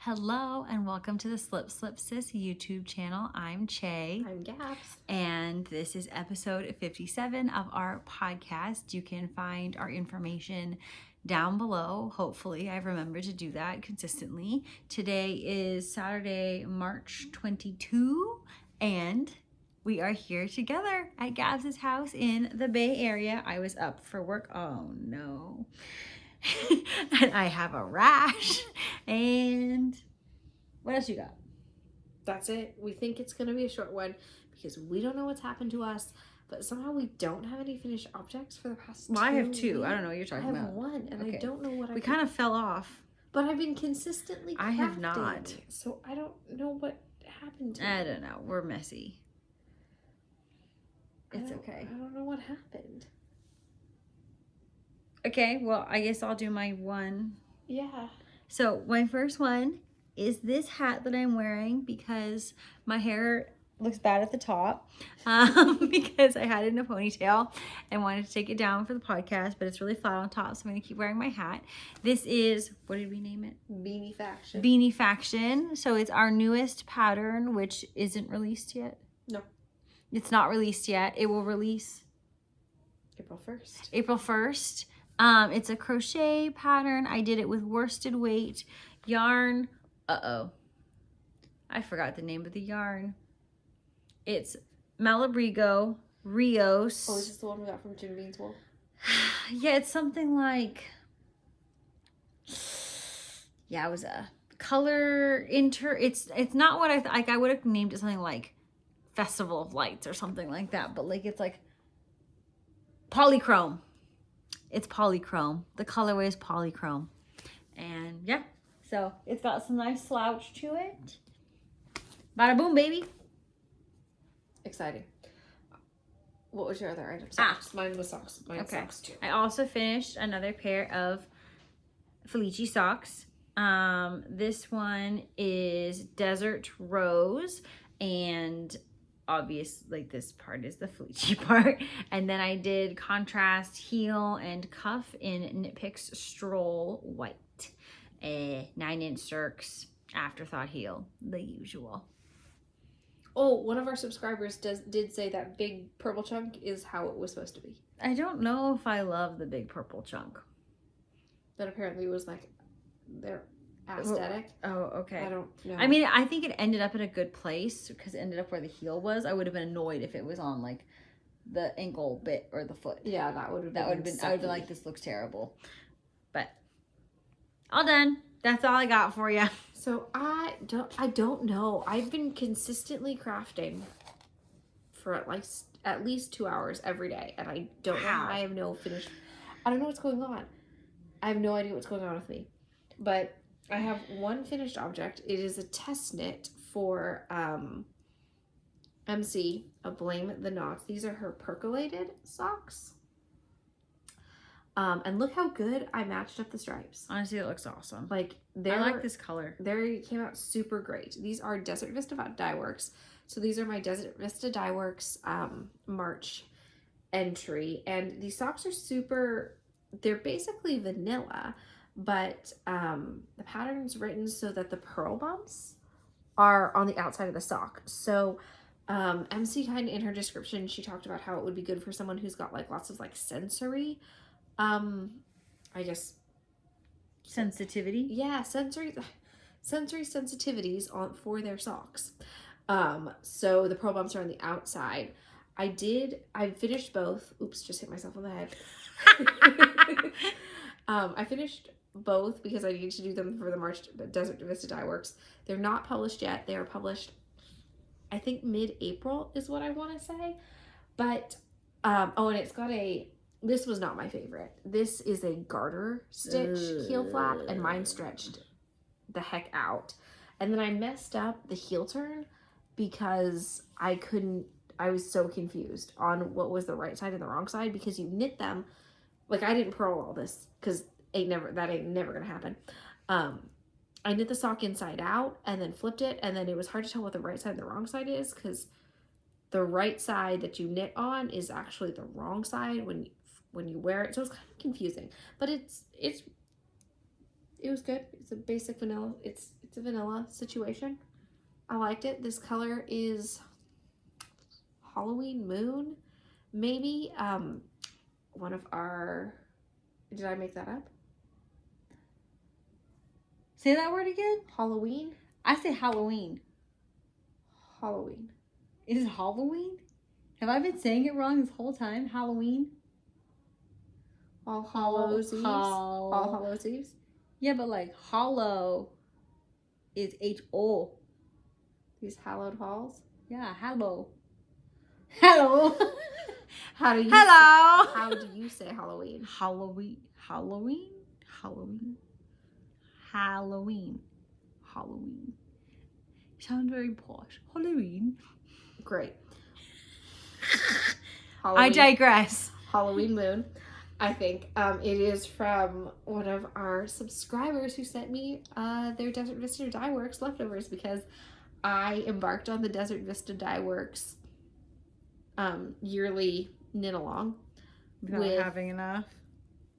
Hello and welcome to the Slip Sis YouTube channel. I'm Che. I'm Gabs. And this is episode 57 of our podcast. You can find our information down below. Hopefully, I've remembered to do that consistently. Today is Saturday, March 22, and we are here together at Gabs' house in the Bay Area. I was up for work. Oh no. And I have a rash. And what else you got? That's it. We think it's going to be a short one because we don't know what's happened to us, but somehow we don't have any finished objects for the past Well, I have 2. weeks. I don't know what you're talking about. I have one, and Okay. I don't know what We kind of fell off. But I've been consistently crafting. I have not. So I don't know what happened to I me. don't know. We're messy. It's okay. I don't know what happened. Okay, well, I guess I'll do my one. Yeah. So my first one is this hat that I'm wearing because my hair looks bad at the top because I had it in a ponytail and wanted to take it down for the podcast, but it's really flat on top, so I'm going to keep wearing my hat. This is, what did we name it? Beanie Faction. Beanie Faction. So it's our newest pattern, which isn't released yet. No. It's not released yet. It will release April 1st. April 1st. It's a crochet pattern. I did it with worsted weight yarn. I forgot the name of the yarn. It's Malabrigo Rios. Oh, is this the one we got from Jim Bean's Wool? Yeah, it's something like, yeah, it was a color it's not what I would have named it something like Festival of Lights or something like that, but like it's like polychrome. It's polychrome. The colorway is polychrome. And yeah, so it's got some nice slouch to it. Bada boom, baby. Exciting. What was your other item? Socks. Mine was socks. Mine Okay. socks too. I also finished another pair of Felici socks. This one is Desert Rose, and obvious, like this part is the Felici part. And then I did contrast heel and cuff in Knit Picks Stroll White. 9-inch circs, afterthought heel, the usual. Oh, one of our subscribers did say that big purple chunk is how it was supposed to be. I don't know if I love the big purple chunk. That apparently was like their aesthetic. Oh, okay. I don't know. I mean, I think it ended up in a good place because it ended up where the heel was. I would have been annoyed if it was on like the ankle bit or the foot. Yeah, that would have been. I would have been like, this looks terrible. But all done. That's all I got for you. So I don't know. I've been consistently crafting for at least 2 hours every day, and I don't know. I have no finished. I don't know what's going on. I have no idea what's going on with me, but I have one finished object. It is a test knit for MC of Blame the Knots. These are her percolated socks. And look how good I matched up the stripes. Honestly, it looks awesome. Like I like this color. They came out super great. These are Desert Vista Dye Works. So these are my Desert Vista Dye Works March entry. And these socks are they're basically vanilla, but the pattern's written so that the pearl bumps are on the outside of the sock. So MC kind of in her description, she talked about how it would be good for someone who's got like lots of like sensory I guess sensitivity. Yeah, sensory sensitivities for their socks. So the pearl bumps are on the outside. I finished both. Oops, just hit myself on the head. I finished both because I needed to do them for the March Desert Vista Dye Works. They're not published yet. They are published, I think mid-April is what I want to say. But and it's got this was not my favorite. This is a garter stitch heel flap, and mine stretched the heck out. And then I messed up the heel turn because I was so confused on what was the right side and the wrong side, because you knit them, like I didn't purl all this because that ain't never gonna happen. I knit the sock inside out and then flipped it, and then it was hard to tell what the right side and the wrong side is because the right side that you knit on is actually the wrong side when you wear it. So it's kind of confusing, but it's It was good. It's a basic vanilla. It's a vanilla situation. I liked it. This color is Halloween Moon. Maybe one of our... Did I make that up? Say that word again. Halloween? I say Halloween. Halloween. Is it Halloween? Have I been saying it wrong this whole time? Halloween? All Hallows Eves? All Hallows Eves? Yeah, but like hollow is H-O. These hallowed halls? Yeah, hello. Hello. How do you Hello. Say, how do you say Halloween? Halloween. Halloween. Halloween. Halloween. Halloween. Sounds very posh. Halloween. Great. I digress. Halloween Moon. I think it is from one of our subscribers who sent me their Desert Vista Dye Works leftovers because I embarked on the Desert Vista Dye Works yearly knit along Without having enough.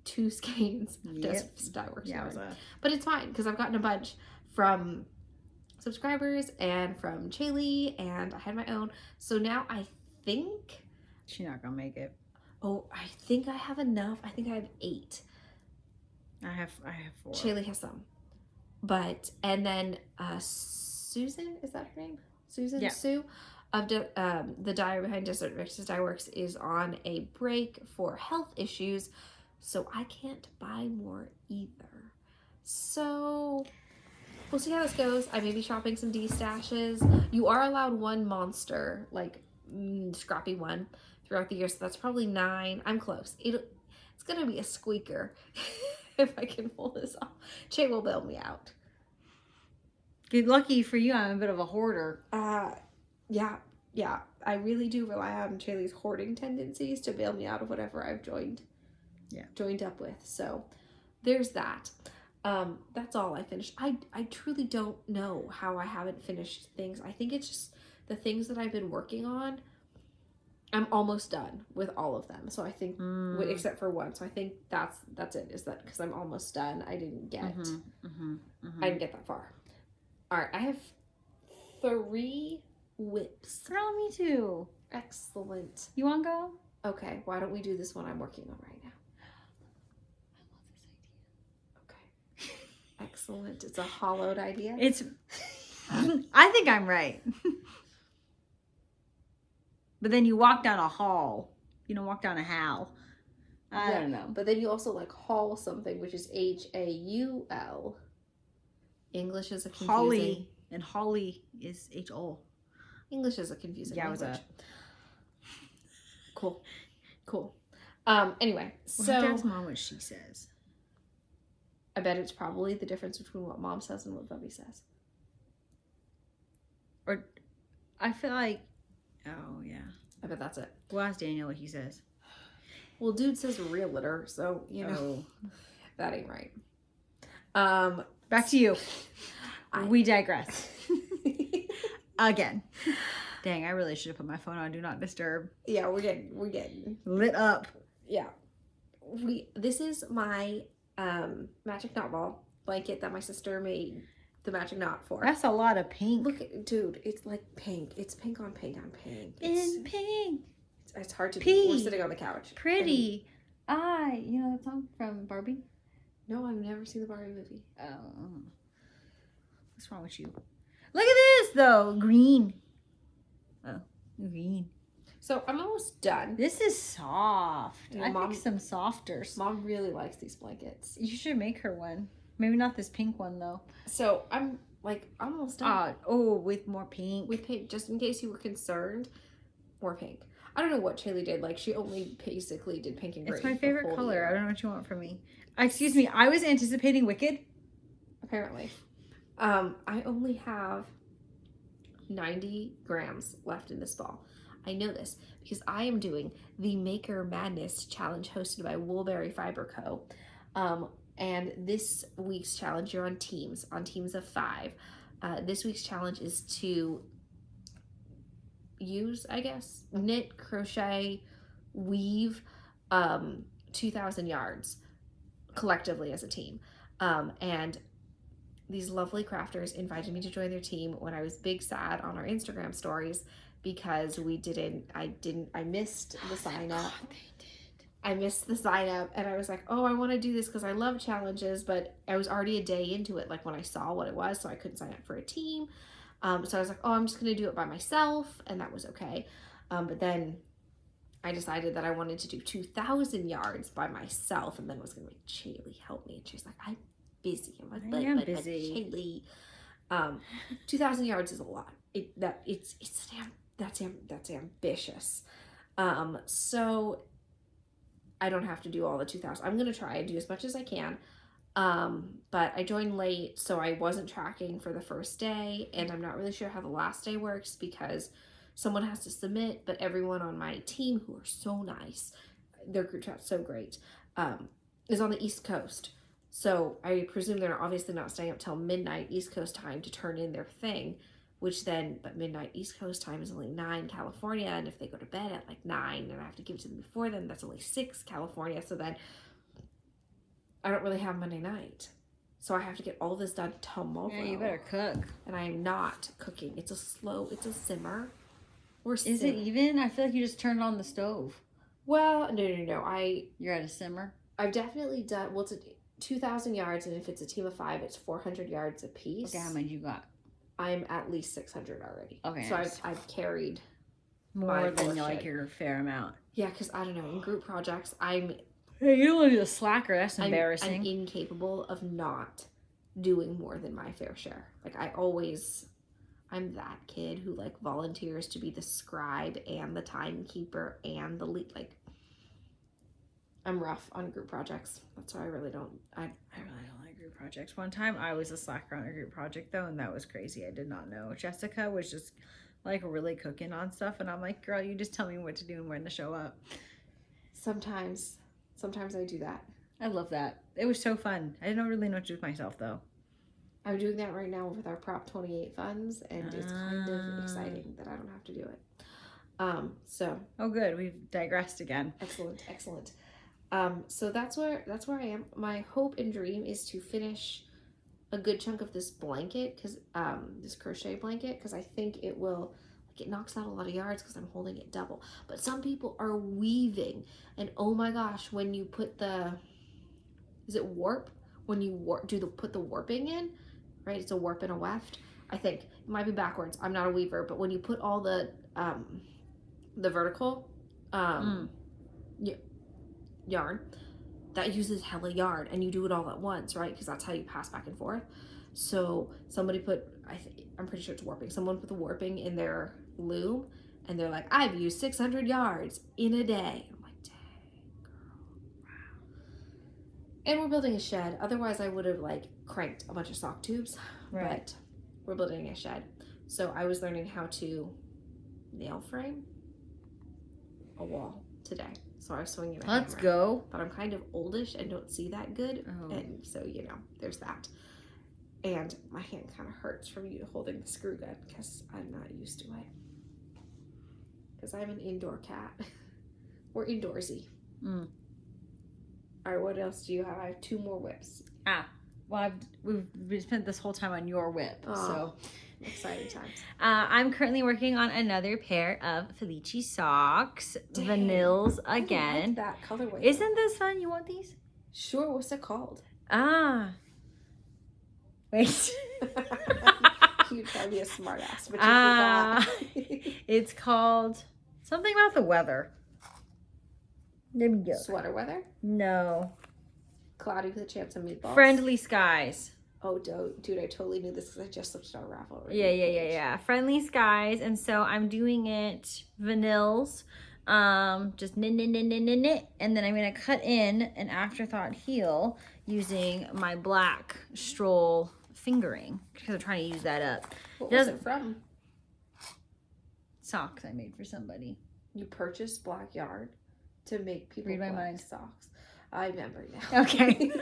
2 skeins of Desert Vista Dye Works yarn. Yeah, but it's fine because I've gotten a bunch from subscribers and from Chaylee, and I had my own. So now I think she's not gonna make it. Oh, I think I have enough. I think I have 8. I have 4. Chaylee has some. But, and then Susan, is that her name? Susan? Yeah. Sue of the dyer behind Desert Vista Dye Works is on a break for health issues, so I can't buy more either. So we'll see how this goes. I may be shopping some D-stashes. You are allowed 1 monster, like scrappy one, throughout the year, so that's probably 9. I'm close. It's gonna be a squeaker if I can pull this off. Che will bail me out. Good, lucky for you, I'm a bit of a hoarder. Yeah. I really do rely on Chaylee's hoarding tendencies to bail me out of whatever I've joined up with. So there's that. That's all I finished. I truly don't know how I haven't finished things. I think it's just the things that I've been working on. I'm almost done with all of them. So I think, except for one. So I think that's it. Is that because I'm almost done? I didn't get, I didn't get that far. All right, I have 3 whips. Girl, me too. Excellent. You want to go? Okay, why don't we do this one I'm working on right now? I love this idea. Okay. Excellent. It's a hollowed idea. It's, I think I'm right. But then you walk down a hall. You don't walk down a hall. I don't know. But then you also like haul something, which is H-A-U-L. English is a confusing... Holly. And Holly is H-O. English is a confusing language. Yowza. Cool. Anyway, We'll so... have to ask Mom what she says. I bet it's probably the difference between what Mom says and what Bubby says. Or, I feel like... Oh, yeah. I bet that's it. We'll ask Daniel what he says. Well, dude says realtor, so, you know, that ain't right. Back to you. We digress. Again. Dang, I really should have put my phone on Do Not Disturb. Yeah, we're getting lit up. Yeah. This is my magic knot ball blanket that my sister made the magic knot for. That's a lot of pink. Look, dude, it's like pink. It's pink on pink on pink. In pink. It's hard to Pink. do. We're sitting on the couch. Pretty. You know that song from Barbie? No, I've never seen the Barbie movie. Oh. What's wrong with you? Look at this, though. Green. Oh, green. So I'm almost done. This is soft. Yeah, I Mom, think some softers. Mom really likes these blankets. You should make her one. Maybe not this pink one, though. So I'm like almost done. With more pink. With pink, just in case you were concerned. More pink. I don't know what Chaylee did. Like, she only basically did pink and green. It's my favorite color. I don't know what you want from me. Excuse me. I was anticipating Wicked. Apparently. I only have 90 grams left in this ball. I know this because I am doing the Maker Madness challenge hosted by Woolberry Fiber Co. And this week's challenge, you're on teams of 5. This week's challenge is to use, I guess, knit, crochet, weave 2,000 yards collectively as a team. And these lovely crafters invited me to join their team when I was big sad on our Instagram stories because I missed the sign up. I missed the sign up and I was like, oh, I want to do this because I love challenges, but I was already a day into it, like when I saw what it was, so I couldn't sign up for a team. So I was like, oh, I'm just going to do it by myself, and that was okay. But then I decided that I wanted to do 2,000 yards by myself, and then I was going to make Shaylee help me, and she's like, I'm busy. I'm like, but busy. Shaylee, 2,000 yards is a lot. That's ambitious. So I don't have to do all the 2,000. I'm going to try and do as much as I can. But I joined late, so I wasn't tracking for the first day, and I'm not really sure how the last day works because someone has to submit, but everyone on my team, who are so nice, their group chat's so great, is on the East Coast. So I presume they're obviously not staying up till midnight East Coast time to turn in their thing, but midnight East Coast time is only 9 California, and if they go to bed at like 9 and I have to give it to them before then, that's only 6 California, so then I don't really have Monday night. So I have to get all this done tomorrow. Yeah, you better cook. And I am not cooking. It's a simmer. Is it even? I feel like you just turned on the stove. Well, no. You're at a simmer? I've definitely done, it's 2,000 yards, and if it's a team of 5, it's 400 yards a piece. Okay, how many you got? I'm at least 600 already. Okay. So nice. I've carried more than like your fair amount. Yeah, because I don't know, in group projects, Hey, you don't want to be a slacker. That's embarrassing. I'm incapable of not doing more than my fair share. Like, I'm that kid who, like, volunteers to be the scribe and the timekeeper and the lead. Like, I'm rough on group projects. That's why I really don't like group projects. One time I was a slacker on a group project, though, and that was crazy. I did not know. Jessica was just, like, really cooking on stuff, and I'm like, girl, you just tell me what to do and when to show up. Sometimes I do that. I love that. It was so fun. I didn't really know what to do with myself, though. I'm doing that right now with our Prop 28 funds, and it's kind of exciting that I don't have to do it. Oh, good. We've digressed again. Excellent. So that's where I am. My hope and dream is to finish a good chunk of this blanket, this crochet blanket, because I think it will. It knocks out a lot of yards because I'm holding it double. But some people are weaving, and oh my gosh, when you put is it warp? When you put the warping in, right? It's a warp and a weft. I think it might be backwards. I'm not a weaver, but when you put all the vertical yarn, that uses hella yarn, and you do it all at once, right? Because that's how you pass back and forth. So somebody I'm pretty sure it's warping. Someone put the warping in their loom, and they're like, I've used 600 yards in a day. I'm like, dang, girl, wow. And we're building a shed. Otherwise, I would have like cranked a bunch of sock tubes. Right. But we're building a shed. So I was learning how to nail frame a wall today. So I was swinging a hammer. Let's go. But I'm kind of oldish and don't see that good. Oh. And so, there's that. And my hand kind of hurts from you holding the screw gun because I'm not used to it. Because I'm an indoor cat. We're indoorsy. All right, what else do you have? I have 2 more whips. Well, we've spent this whole time on your whip, so exciting times. I'm currently working on another pair of Felici socks, Vanilles again. I like that colorway. Isn't this fun? You want these? Sure. What's it called? Wait. You try to be a smart ass, but you forgot. It's called something about the weather. Let me go. Sweater weather? No. Cloudy with a chance of meatballs. Friendly skies. Oh, dude, I totally knew this because I just looked at our raffle. Yeah. Friendly skies, and so I'm doing it Vanilles. Just knit, and then I'm gonna cut in an afterthought heel using my black stroll fingering because I'm trying to use that up. What was it from? Socks I made for somebody. You purchased black yarn to make people read my mind. Socks. I remember now. Okay.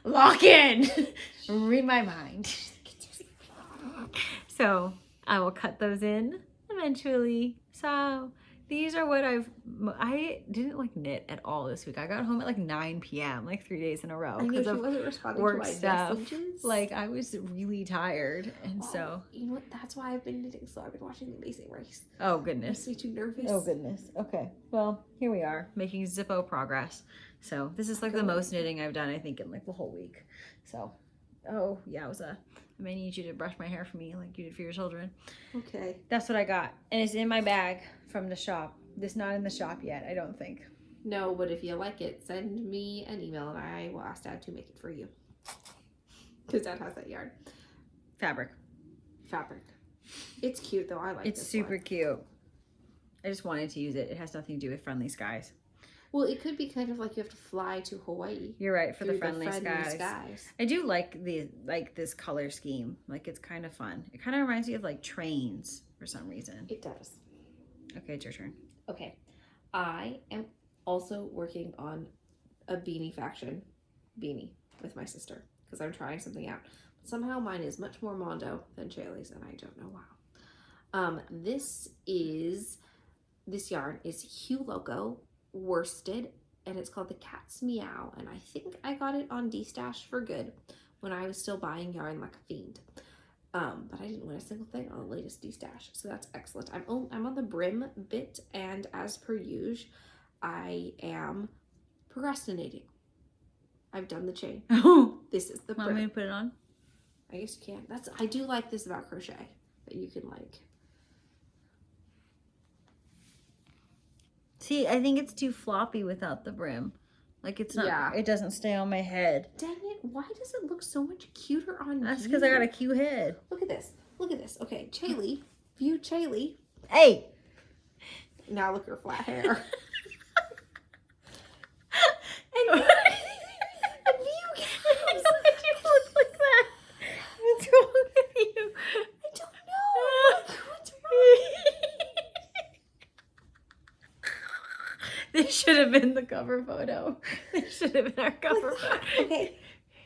Lock in. Read my mind. So I will cut those in eventually. So These are what I didn't like knit at all this week. I got home at like 9 p.m. like 3 days in a row I know because she of wasn't responding work to my stuff. messages. Like I was really tired, and Oh, so you know what? That's why I've been knitting. So I've been watching The Amazing Race. oh goodness, Makes me too nervous. oh goodness. Okay, well here we are making Zippo progress. So this is like the most knitting I've done I think in like the whole week. So oh yeah, I may need you to brush my hair for me like you did for your children. Okay. That's what I got, and it's in my bag from the shop. This not in the shop yet, I don't think. No, but if you like it, send me an email and I will ask Dad to make it for you. Because Dad has that yarn. Fabric. It's cute though. I like it. It's super cute. I just wanted to use it. It has nothing to do with Friendly Skies. Well, it could be kind of like you have to fly to Hawaii. You're right, for the Friendly Skies. I do like this color scheme. Like it's kind of fun. It kind of reminds me of like trains for some reason. It does. Okay, it's your turn. Okay. I am also working on a beanie with my sister because I'm trying something out. Somehow mine is much more Mondo than Chaley's, and I don't know why. This yarn is Hue Loco worsted, and it's called the Cat's Meow, and I think I got it on D-Stash for good when I was still buying yarn like a fiend. But I didn't win a single thing on the latest D-Stash, so that's excellent. I'm on the brim bit, and as per usual, I am procrastinating. I've done the chain. This is the brim. Want me to put it on? I guess you can. I do like this about crochet, that you can like. See, I think it's too floppy without the brim. Like it's not, It doesn't stay on my head. Dang it, why does it look so much cuter on you? That's because I got a cute head. Look at this. Okay, Chaley. View Chaley. Hey! Now look at her flat hair. And view Why did you look like that? What's wrong with you? I don't know. What's wrong? This should have been the cover photo. This should have been our cover photo. Okay.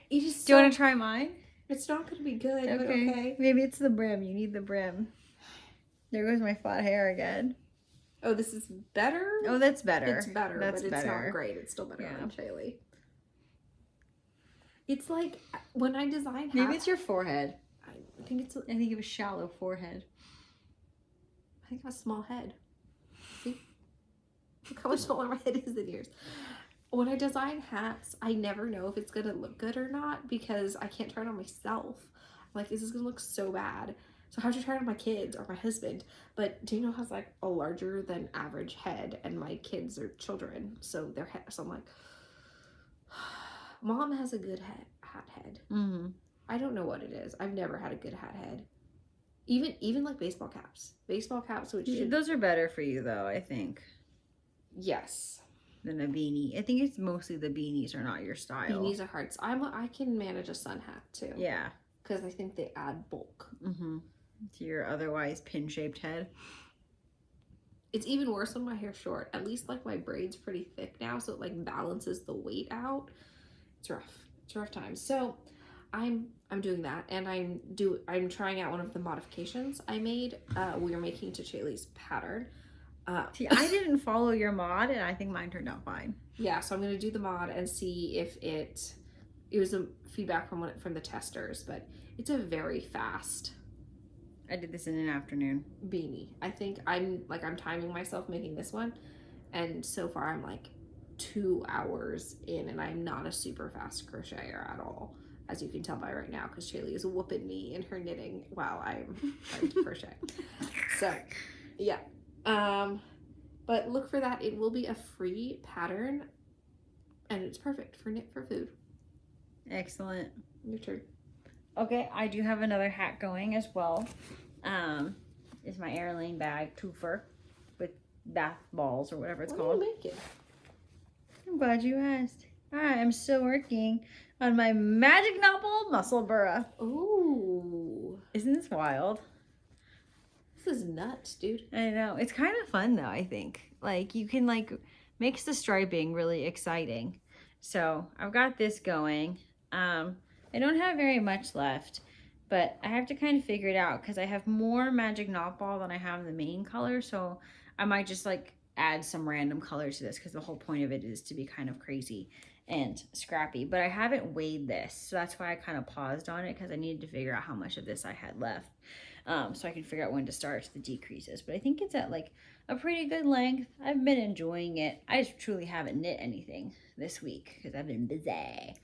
Do you want to try mine? It's not going to be good, but okay. Maybe it's the brim. You need the brim. There goes my flat hair again. Oh, this is better? Oh, that's better. It's better, but it's not great. It's still better on Chaley. It's like when I design hats. Maybe it's your forehead. I think you have a shallow forehead. I think I have a small head. See? Look how much smaller my head is than yours. When I design hats, I never know if it's gonna look good or not because I can't try it on myself. I'm like, this is gonna look so bad. So I have to try it on my kids or my husband. But Daniel has like a larger than average head, and my kids are children, so their head. So I'm like, Mom has a good hat head. Mm-hmm. I don't know what it is. I've never had a good hat head. Even like baseball caps, which those are better for you though. I think. Yes. Than a beanie. I think it's mostly the beanies are not your style. Beanies are hard. So I can manage a sun hat too. Yeah. Because I think they add bulk. Mm-hmm. To your otherwise pin-shaped head. It's even worse when my hair's short. At least like my braid's pretty thick now, so it like balances the weight out. It's rough. It's a rough time. So I'm doing that, and I'm trying out one of the modifications I made. We're making to Chaley's pattern. See, I didn't follow your mod, and I think mine turned out fine. Yeah, so I'm gonna do the mod and see if it was a feedback from the testers, but it's a very fast. I did this in an afternoon. Beanie. I think I'm timing myself making this one, and so far I'm like 2 hours in, and I'm not a super fast crocheter at all, as you can tell by right now, because Chaley is whooping me in her knitting while I'm trying to crochet. So, yeah. But look for that. It will be a free pattern, and it's perfect for knit for food. Excellent. Your turn. Okay, I do have another hat going as well. It's my Airlane bag twofer with bath balls or whatever it's called. What are you making? I'm glad you asked. I'm still working on my Magic Novel Muscle Burra. Ooh. Isn't this wild? This is nuts, dude. I know. It's kind of fun though, I think. Like you can makes the striping really exciting. So I've got this going. I don't have very much left, but I have to kind of figure it out because I have more Magic Knot Ball than I have the main color. So I might just add some random color to this because the whole point of it is to be kind of crazy and scrappy. But I haven't weighed this, so that's why I kind of paused on it, because I needed to figure out how much of this I had left, so I can figure out when to start the decreases. But I think it's at like a pretty good length. I've been enjoying it. I just truly haven't knit anything this week because I've been busy.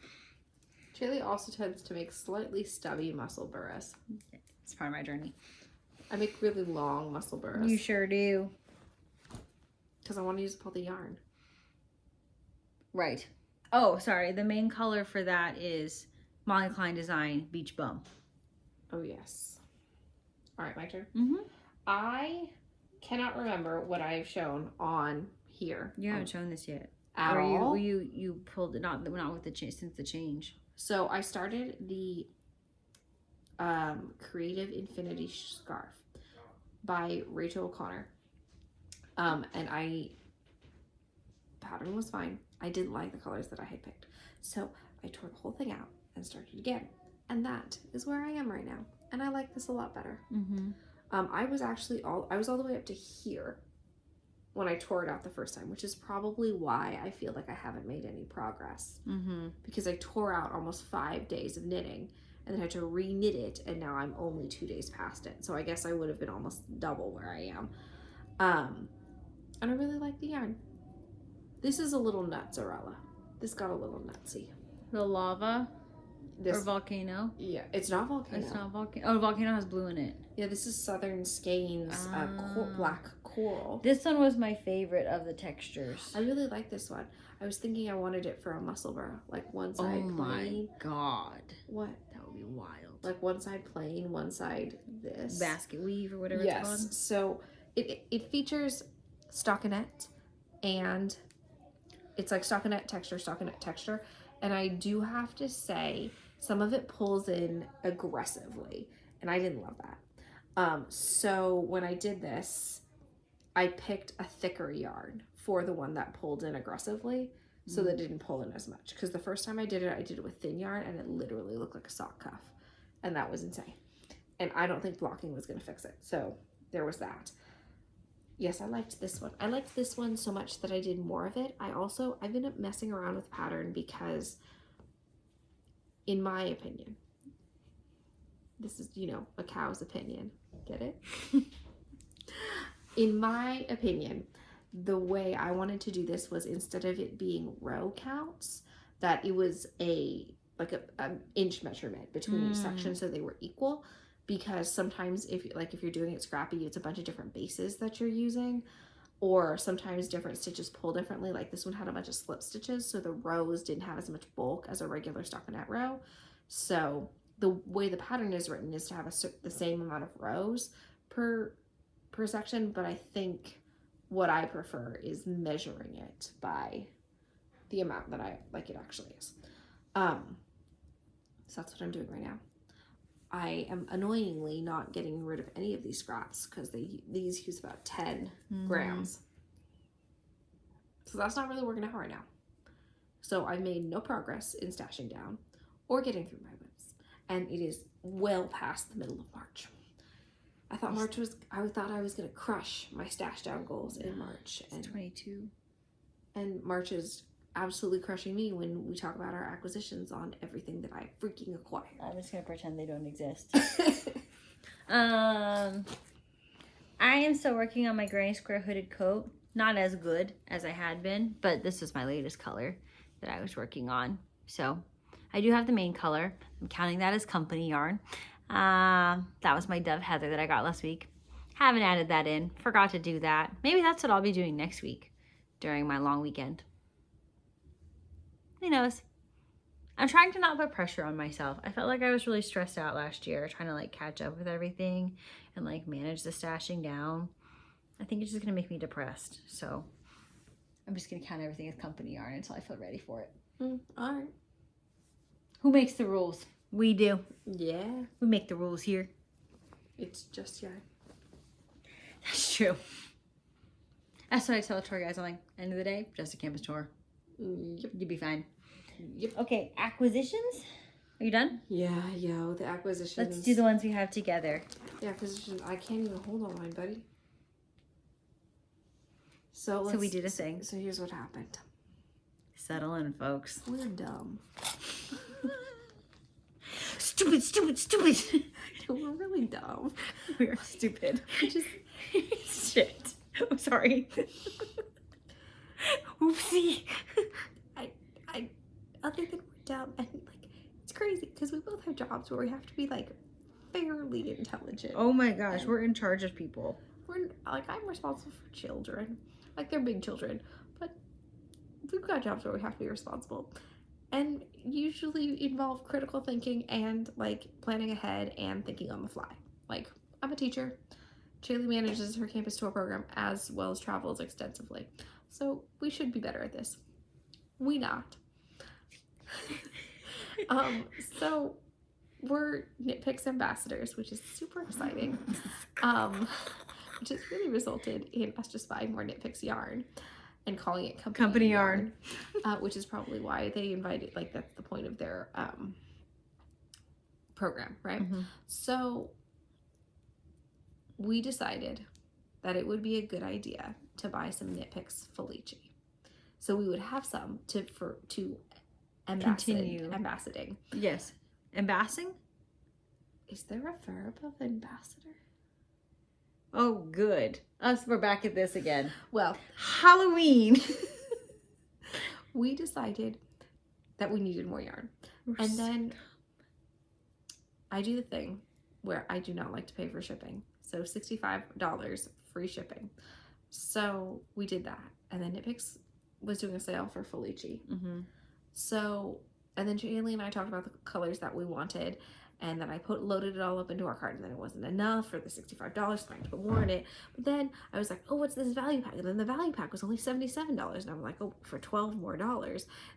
Shaylee also tends to make slightly stubby muscle burras. It's part of my journey. I make really long muscle burras. You sure do. Because I want to use up all the yarn. Right. Oh, sorry. The main color for that is Molly Klein Design Beach Bum. Oh, yes. All right, my turn. Mm-hmm. I cannot remember what I've shown on here. You haven't shown this yet. At all? Or you pulled it, not with the change, since the change. So I started the Creative Infinity Scarf by Rachel O'Connor. And pattern was fine. I didn't like the colors that I had picked. So I tore the whole thing out and started again. And that is where I am right now. And I like this a lot better. Mm-hmm. I was all the way up to here when I tore it out the first time, which is probably why I feel like I haven't made any progress. Mm-hmm. Because I tore out almost 5 days of knitting and then had to re-knit it, and now I'm only 2 days past it. So I guess I would have been almost double where I am. And I really like the yarn. This is a little nutsarella. This got a little nutsy. The lava This, or volcano. yeah, it's not volcano. It's not volcano. Oh, volcano has blue in it. Yeah, this is Southern Skeins black coral. This one was my favorite of the textures. I really like this one. I was thinking I wanted it for a muscle burr, like one side plain. My god. What? That would be wild. Like one side plain, one side this. Basket weave or whatever it's called. Yes. So it features stockinette, and it's like stockinette texture. And I do have to say, some of it pulls in aggressively, and I didn't love that. So when I did this, I picked a thicker yarn for the one that pulled in aggressively, so that it didn't pull in as much. Because the first time I did it with thin yarn, and it literally looked like a sock cuff, and that was insane. And I don't think blocking was going to fix it. So there was that. Yes, I liked this one. I liked this one so much that I did more of it. I've been messing around with pattern because, in my opinion, this is, a cow's opinion. Get it? In my opinion, the way I wanted to do this was, instead of it being row counts, that it was an inch measurement between each section, so they were equal. Because sometimes if you're doing it scrappy, it's a bunch of different bases that you're using, or sometimes different stitches pull differently. Like this one had a bunch of slip stitches, so the rows didn't have as much bulk as a regular stockinette row. So the way the pattern is written is to have the same amount of rows per section, but I think what I prefer is measuring it by the amount that I like it actually is. So that's what I'm doing right now. I am annoyingly not getting rid of any of these scraps because these use about 10 grams. So that's not really working out right now. So I've made no progress in stashing down or getting through my whips. And it is well past the middle of March. I thought I was going to crush my stash down goals in March. It's 22. And March is absolutely crushing me when we talk about our acquisitions on everything that I freaking acquired. I'm just gonna pretend they don't exist. I am still working on my granny square hooded coat. Not as good as I had been, but this is my latest color that I was working on. So I do have the main color. I'm counting that as company yarn. That was my Dove Heather that I got last week. Haven't added that in. Forgot to do that. Maybe that's what I'll be doing next week during my long weekend. Who knows? I'm trying to not put pressure on myself. I felt like I was really stressed out last year trying to catch up with everything and manage the stashing down. I think it's just gonna make me depressed. So I'm just gonna count everything as company yarn until I feel ready for it. All right. Who makes the rules? We do. Yeah. We make the rules here. It's just yarn. That's true. That's what I tell tour guys. I'm like, end of the day, just a campus tour. Yep. You'll be fine. Yep. Okay, acquisitions? Are you done? Yeah, the acquisitions. Let's do the ones we have together. The acquisitions. I can't even hold on mine, buddy. So we did a thing. So here's what happened. Settle in, folks. We're dumb. Stupid. We're really dumb. We are stupid. Just shit. I'm sorry. Oopsie. I other than we're dumb, and like it's crazy because we both have jobs where we have to be like fairly intelligent. Oh my gosh, we're in charge of people. We're like, I'm responsible for children, like they're big children, but we've got jobs where we have to be responsible, and usually involve critical thinking and like planning ahead and thinking on the fly. Like, I'm a teacher. Shaylee manages her campus tour program as well as travels extensively, so we should be better at this. We not. So we're Nitpicks ambassadors, which is super exciting. Which has really resulted in us just buying more Nitpicks yarn and calling it company yarn. Which is probably why they invited, like, that's the point of their program, right? Mm-hmm. So we decided that it would be a good idea to buy some Nitpicks Felici. So we would have some to ambassading. Yes. Embassing? Is there a verb of ambassador? Oh, good. We're back at this again. Well, Halloween. We decided that we needed more yarn. And then I do the thing where I do not like to pay for shipping. So $65 free shipping. So we did that. And then Nitpicks was doing a sale for Felici. Mm-hmm. So, and then Shaylee and I talked about the colors that we wanted, and then I loaded it all up into our cart, and then it wasn't enough for the $65, so I had to put more in it. But then I was like, oh, what's this value pack? And then the value pack was only $77, and I'm like, oh, for $12 more.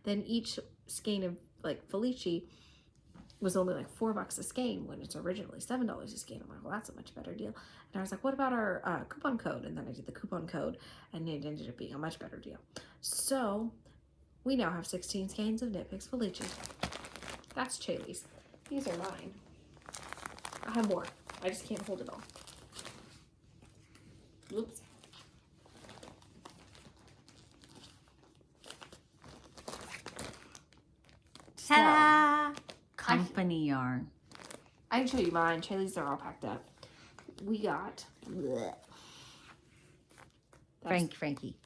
Then each skein of like Felici was only like $4 a skein when it's originally $7 a skein. I'm like, well, that's a much better deal. And I was like, what about our coupon code? And then I did the coupon code, and it ended up being a much better deal. So we now have 16 skeins of Nitpicks Felici. That's Shaylee's. These are mine. I have more. I just can't hold it all. Oops. Ta-da! Company yarn. I can show you mine. Shaylee's are all packed up. We got Frankie.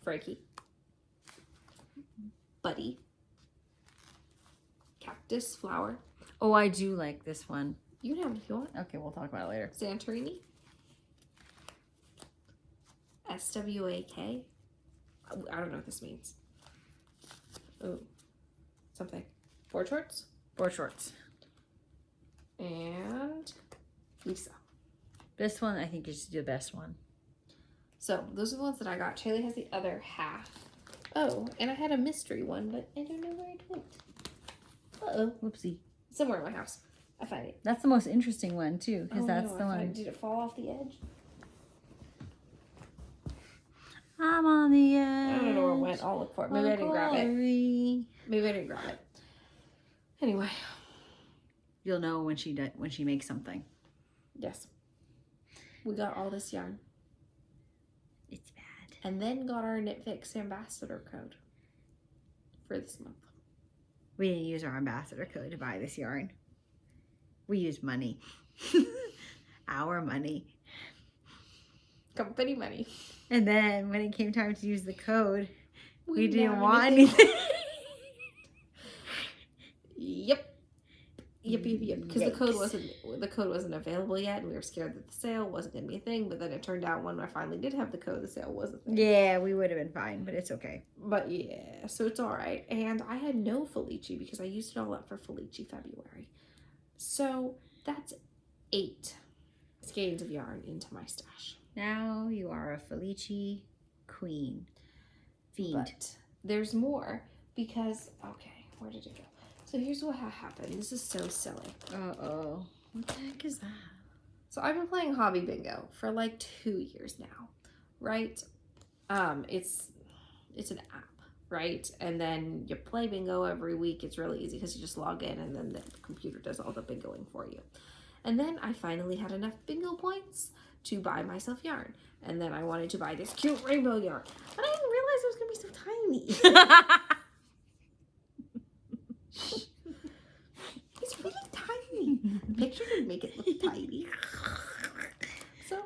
Buddy. Cactus flower. Oh, I do like this one. You can have it if you want. Okay, we'll talk about it later. Santorini. SWAK. I don't know what this means. Oh, something. Board shorts. And Lisa. This one I think is the best one. So those are the ones that I got. Shaylee has the other half. Oh, and I had a mystery one, but I don't know where it went. Uh-oh. Whoopsie. Somewhere in my house. I find it. That's the most interesting one too, because that's the one. Did it fall off the edge? I'm on the edge. I don't know where it went. I'll look for it. Maybe I didn't grab it. Maybe I didn't grab it. Anyway. You'll know when she makes something. Yes. We got all this yarn. It's bad. And then got our Knitfix ambassador code for this month. We didn't use our ambassador code to buy this yarn. We used money. Our money. Company money. And then when it came time to use the code, we didn't have want anything. Yep. Because the code wasn't available yet, and we were scared that the sale wasn't going to be a thing. But then it turned out when I finally did have the code, the sale was a thing. Yeah, we would have been fine, but it's okay. But yeah, so it's all right. And I had no Felici because I used it all up for Felici February. So that's 8 skeins of yarn into my stash. Now you are a Felici queen. Fiend. But there's more because, okay, where did it go? So here's what happened. This is so silly. Uh-oh. What the heck is that? So I've been playing Hobby Bingo for like 2 years now, right? It's an app, right? And then you play bingo every week. It's really easy because you just log in and then the computer does all the bingoing for you. And then I finally had enough bingo points to buy myself yarn. And then I wanted to buy this cute rainbow yarn. But I didn't realize it was going to be so tiny. It's really tiny. The picture didn't make it look tiny. So,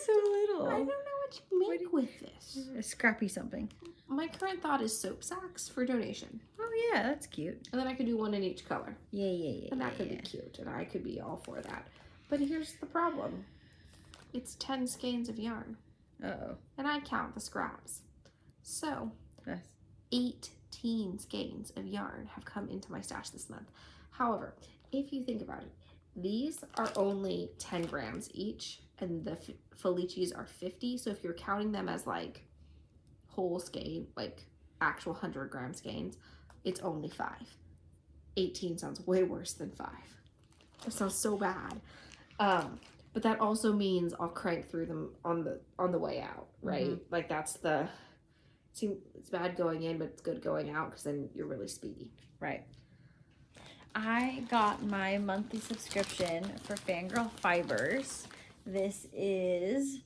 So little. I don't know what you make with this. A scrappy something. My current thought is soap sacks for donation. Oh yeah, that's cute. And then I could do one in each color. Yeah. And that could be cute. And I could be all for that. But here's the problem. It's 10 skeins of yarn. Uh-oh. And I count the scraps. So, That's 18 skeins of yarn have come into my stash this month. However, if you think about it, these are only 10 grams each, and the Felici's are 50. So if you're counting them as like whole skein, like actual 100-gram skeins, it's only 5. 18 sounds way worse than 5. That sounds so bad. But that also means I'll crank through them on the way out, right? Mm-hmm. Like that's it's bad going in, but it's good going out because then you're really speedy. right. I got my monthly subscription for Fangirl Fibers. This is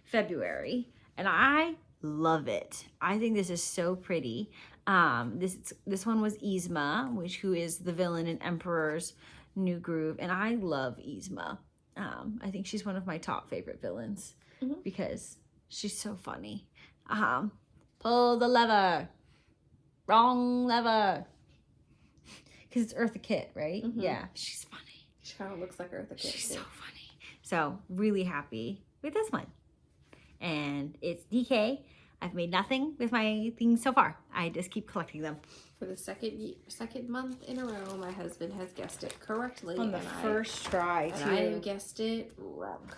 February, and I love it. I think this is so pretty. This one was Yzma, who is the villain in Emperor's New Groove, and I love Yzma. I think she's one of my top favorite villains because she's so funny. Pull the lever. Wrong lever. Because it's Eartha Kitt, right? Mm-hmm. Yeah, she's funny. She kind of looks like Eartha Kitt. She's so funny. So, really happy with this one. And it's DK. I've made nothing with my things so far. I just keep collecting them. For the second month in a row, my husband has guessed it correctly. On the first try, too. And I have guessed it wrong.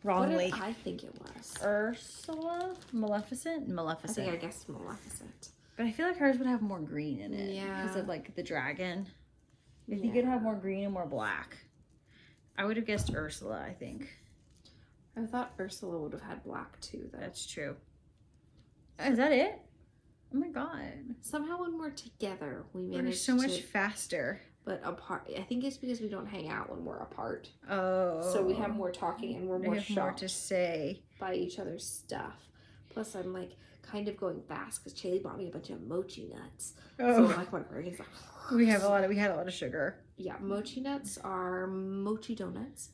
Wrongly. What did I think it was? Ursula? Maleficent? I think I guessed Maleficent. But I feel like hers would have more green in it. Yeah. Because of, like, the dragon. I think it'd have more green and more black. I would have guessed Ursula, I think. I thought Ursula would have had black, too, though. That's true. Is that it? Oh my god. Somehow when we're together, we manage We're so much faster. But apart, I think it's because we don't hang out when we're apart. Oh. So we have more talking and we're more have more shocked to say by each other's stuff. Plus, I'm like kind of going fast because Chaley bought me a bunch of mochi nuts. Oh. So like my brain's like. We had a lot of sugar. Yeah, mochi nuts are mochi donuts.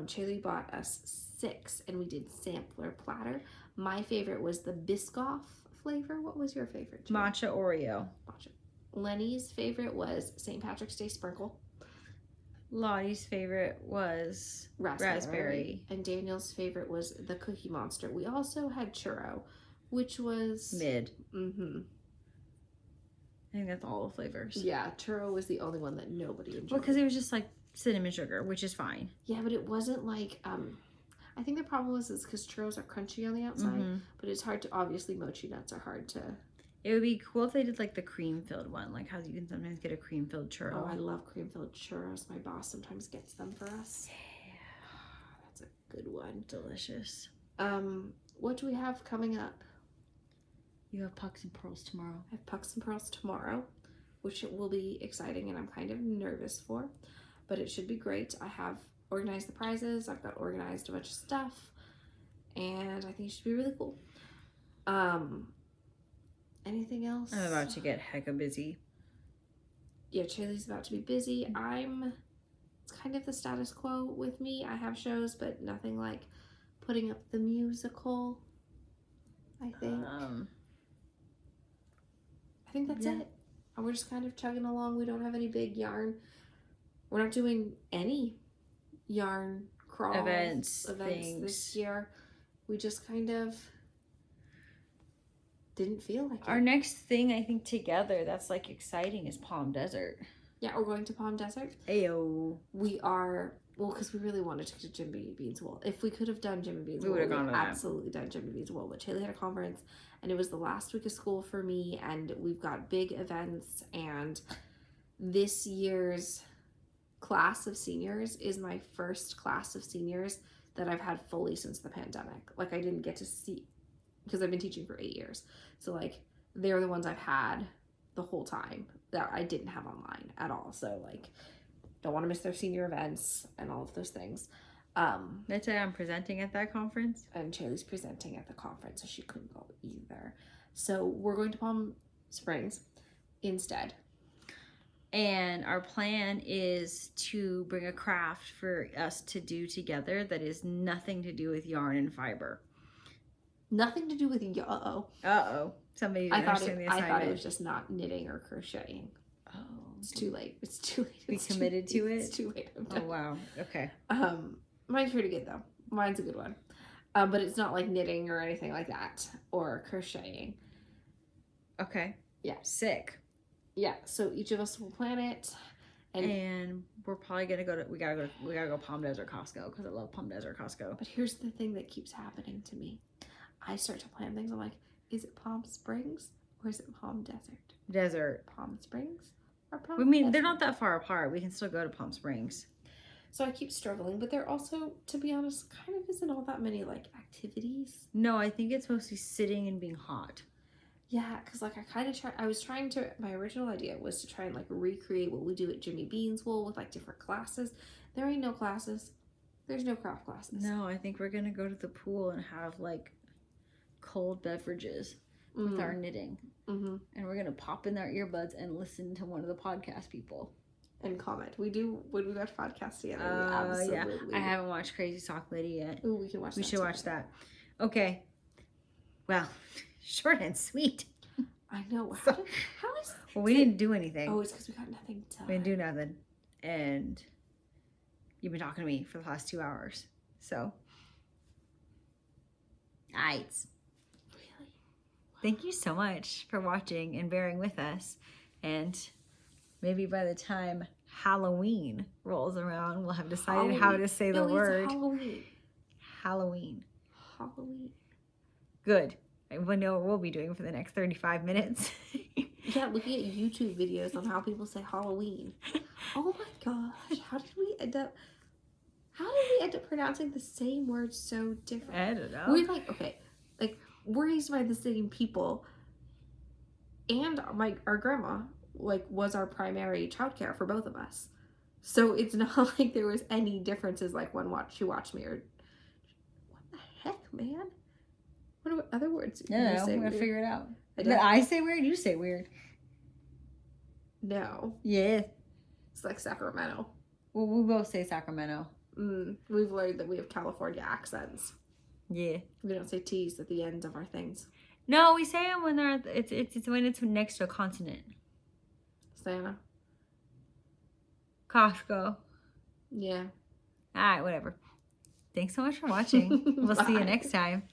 Chaley bought us 6 and we did sampler platter. My favorite was the Biscoff flavor. What was your favorite, Chaley? Matcha Oreo. Matcha. Lenny's favorite was St. Patrick's Day sprinkle. Lottie's favorite was raspberry. And Daniel's favorite was the Cookie Monster. We also had churro, which was mid. Mm-hmm. I think that's all the flavors. Yeah, churro was the only one that nobody enjoyed. Well, because it was just like cinnamon sugar, which is fine. Yeah, but it wasn't like I think the problem was because churros are crunchy on the outside, but it's hard to, obviously mochi nuts are hard to. It would be cool if they did like the cream filled one, like how you can sometimes get a cream filled churro. Oh, I love cream filled churros. My boss sometimes gets them for us. Yeah, that's a good one. Delicious. What do we have coming up? You have Pucks and Pearls tomorrow. I have Pucks and Pearls tomorrow, which will be exciting and I'm kind of nervous for, but it should be great. I have organized the prizes. I've got organized a bunch of stuff, and I think it should be really cool. Anything else? I'm about to get hecka busy. Yeah, Chaley's about to be busy. It's kind of the status quo with me. I have shows, but nothing like putting up the musical, I think. I think that's it. And we're just kind of chugging along. We don't have any big yarn. We're not doing any yarn crawl events this year. We just kind of didn't feel like it. Our next thing, I think, together that's like exciting is Palm Desert. Yeah, we're going to Palm Desert. Ayo. We are, well, because we really wanted to do Jimmy Bean's Wool. If we could have done Jimmy Bean's Wool, we would have absolutely done Jimmy Bean's Wool. But Chaley had a conference, and it was the last week of school for me, and we've got big events, and this year's class of seniors is my first class of seniors that I've had fully since the pandemic. Like, I didn't get to see, because I've been teaching for 8 years. So, like, they're the ones I've had the whole time that I didn't have online at all. So, like, Don't want to miss their senior events and all of those things. That's why I'm presenting at that conference. And Chaley's presenting at the conference, so she couldn't go either. So we're going to Palm Springs instead. And our plan is to bring a craft for us to do together that is nothing to do with yarn and fiber. Nothing to do with Somebody didn't understand the assignment. I thought it was just not knitting or crocheting. Oh. It's too late. It's too late. We committed to it? It's too late. Oh, wow. Okay. Mine's pretty good, though. Mine's a good one. But it's not like knitting or anything like that. Or crocheting. Okay. Yeah. Sick. Yeah. So each of us will plan it. And we're probably going to go to... We gotta go Palm Desert Costco. Because I love Palm Desert Costco. But here's the thing that keeps happening to me. I start to plan things. I'm like, is it Palm Springs? Or is it Palm Desert? Desert. Palm Springs? Or Palm Desert. They're not not that far apart. We can still go to Palm Springs. So I keep struggling, but there also, to be honest, kind of isn't all that many, like, activities. No, I think it's mostly sitting and being hot. Yeah, because, like, my original idea was to try and, like, recreate what we do at Jimmy Bean's Wool with, like, different classes. There ain't no classes. There's no craft classes. No, I think we're going to go to the pool and have, like, cold beverages with our knitting. Mm-hmm. And we're going to pop in our earbuds and listen to one of the podcast people. And comment. We do, when we watch podcasts together, we absolutely. Yeah. I haven't watched Crazy Sock Lady yet. Ooh, we can watch that. We should watch that. Okay. Well, short and sweet. I know. So, how is... Well, we didn't do anything. Oh, it's because we got nothing done. We didn't do nothing. And you've been talking to me for the last 2 hours. So. Aight. Really? Thank you so much for watching and bearing with us. And maybe by the time Halloween rolls around, we'll have decided how to say the word. Halloween. Good. We'll know what we'll be doing for the next 35 minutes. Yeah, looking at YouTube videos on how people say Halloween. Oh my gosh. How did we end up pronouncing the same word so different? I don't know. We're we're raised by the same people. And our grandma, was our primary childcare for both of us. So it's not like there was any differences, like when she watched me, or what the heck, man? What other words? No, I'm gonna figure it out. Did I say weird, you say weird. No. Yeah. It's like Sacramento. Well, we both say Sacramento. We've learned that we have California accents. Yeah. We don't say T's at the end of our things. No, we say them when it's when it's next to a continent. Santa. Costco. Yeah. All right, whatever. Thanks so much for watching. We'll see you next time.